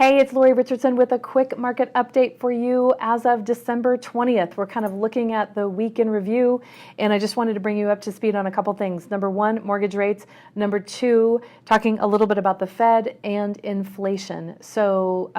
Hey, it's Lori Richardson with a quick market update for you as of December 20th. We're kind of looking at the week in review, and I just wanted to bring you up to speed on a couple things. Number one, mortgage rates. Number two, talking a little bit about the Fed and inflation. So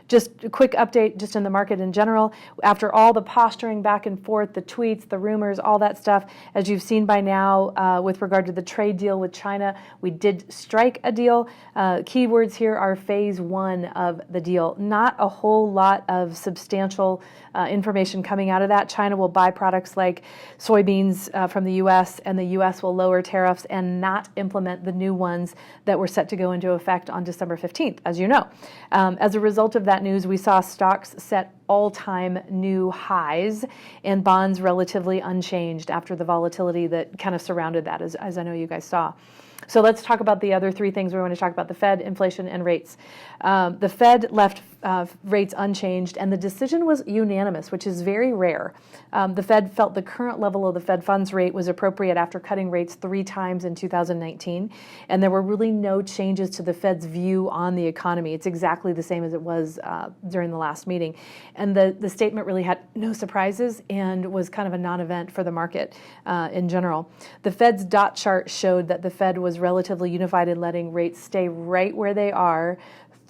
just a quick update just in the market in general. After all the posturing back and forth, the tweets, the rumors, all that stuff, as you've seen by now with regard to the trade deal with China, we did strike a deal. Keywords here are phase one of the deal. Not a whole lot of substantial information coming out of that. China will buy products like soybeans from the U.S., and the U.S. will lower tariffs and not implement the new ones that were set to go into effect on December 15th, as you know. As a result of that news, we saw stocks set all-time new highs and bonds relatively unchanged after the volatility that kind of surrounded that, as I know you guys saw. So let's talk about the other three things we want to talk about: the Fed, inflation, and rates. The Fed left rates unchanged, and the decision was unanimous, which is very rare. The Fed felt the current level of the Fed funds rate was appropriate after cutting rates 3 times in 2019, and there were really no changes to the Fed's view on the economy. It's exactly the same as it was during the last meeting. And the statement really had no surprises and was kind of a non-event for the market in general. The Fed's dot chart showed that the Fed was relatively unified in letting rates stay right where they are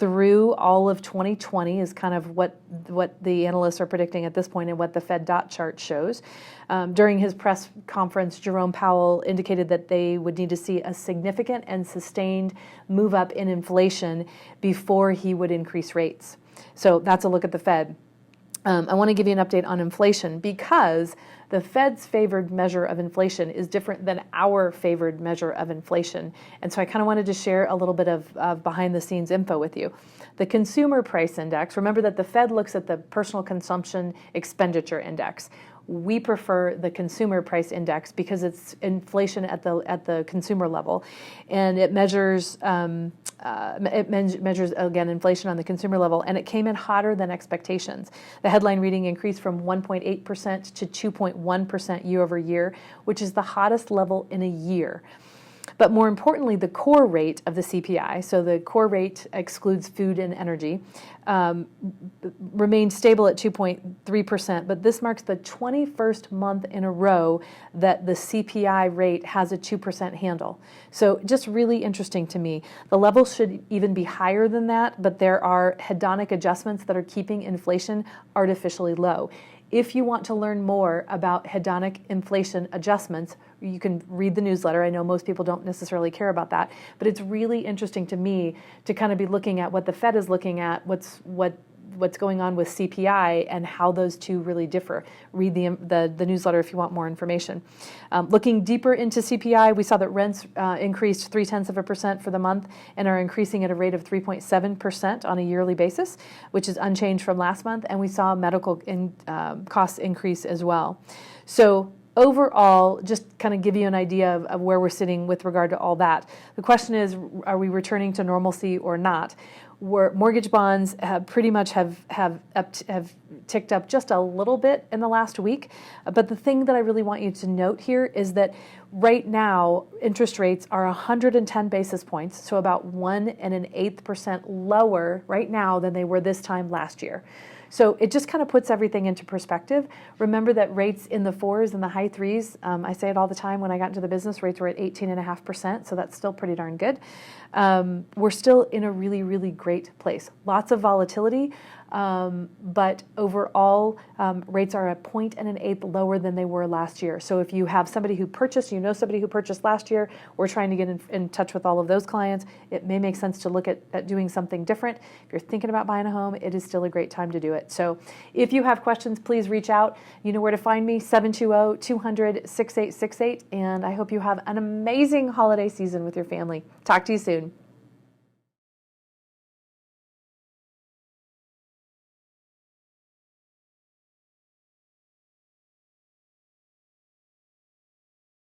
through all of 2020 is kind of what the analysts are predicting at this point and what the Fed dot chart shows. During his press conference, Jerome Powell indicated that they would need to see a significant and sustained move up in inflation before he would increase rates. So that's a look at the Fed. I want to give you an update on inflation because the Fed's favored measure of inflation is different than our favored measure of inflation. And so I kind of wanted to share a little bit of behind the scenes info with you. The consumer price index, remember that the Fed looks at the personal consumption expenditure index. We prefer the consumer price index because it's inflation at the consumer level, and it measures again inflation on the consumer level, and it came in hotter than expectations. The headline reading increased from 1.8% to 2.1% year over year, which is the hottest level in a year. But more importantly, the core rate of the CPI, so the core rate excludes food and energy, remained stable at 2.3%, but this marks the 21st month in a row that the CPI rate has a 2% handle. So just really interesting to me. The level should even be higher than that, but there are hedonic adjustments that are keeping inflation artificially low. If you want to learn more about hedonic inflation adjustments, you can read the newsletter. I know most people don't necessarily care about that, but it's really interesting to me to kind of be looking at what the Fed is looking at, what's going on with CPI and how those two really differ. Read the newsletter if you want more information. Looking deeper into CPI, we saw that rents increased 0.3% for the month and are increasing at a rate of 3.7% on a yearly basis, which is unchanged from last month. And we saw medical costs increase as well. So overall, just kind of give you an idea of where we're sitting with regard to all that. The question is, are we returning to normalcy or not? Where mortgage bonds have pretty much have ticked up just a little bit in the last week. But the thing that I really want you to note here is that right now, interest rates are 110 basis points, so about 1.125% lower right now than they were this time last year. So it just kind of puts everything into perspective. Remember that rates in the 4s and the high 3s, I say it all the time when I got into the business, rates were at 18.5%, so that's still pretty darn good. We're still in a really, really great place. Lots of volatility, but overall, rates are a 1.125% lower than they were last year. So if you have somebody who purchased, somebody who purchased last year, we're trying to get in touch with all of those clients. It may make sense to look at doing something different. If you're thinking about buying a home, it is still a great time to do it. So if you have questions, please reach out. You know where to find me, 720-200-6868. And I hope you have an amazing holiday season with your family. Talk to you soon.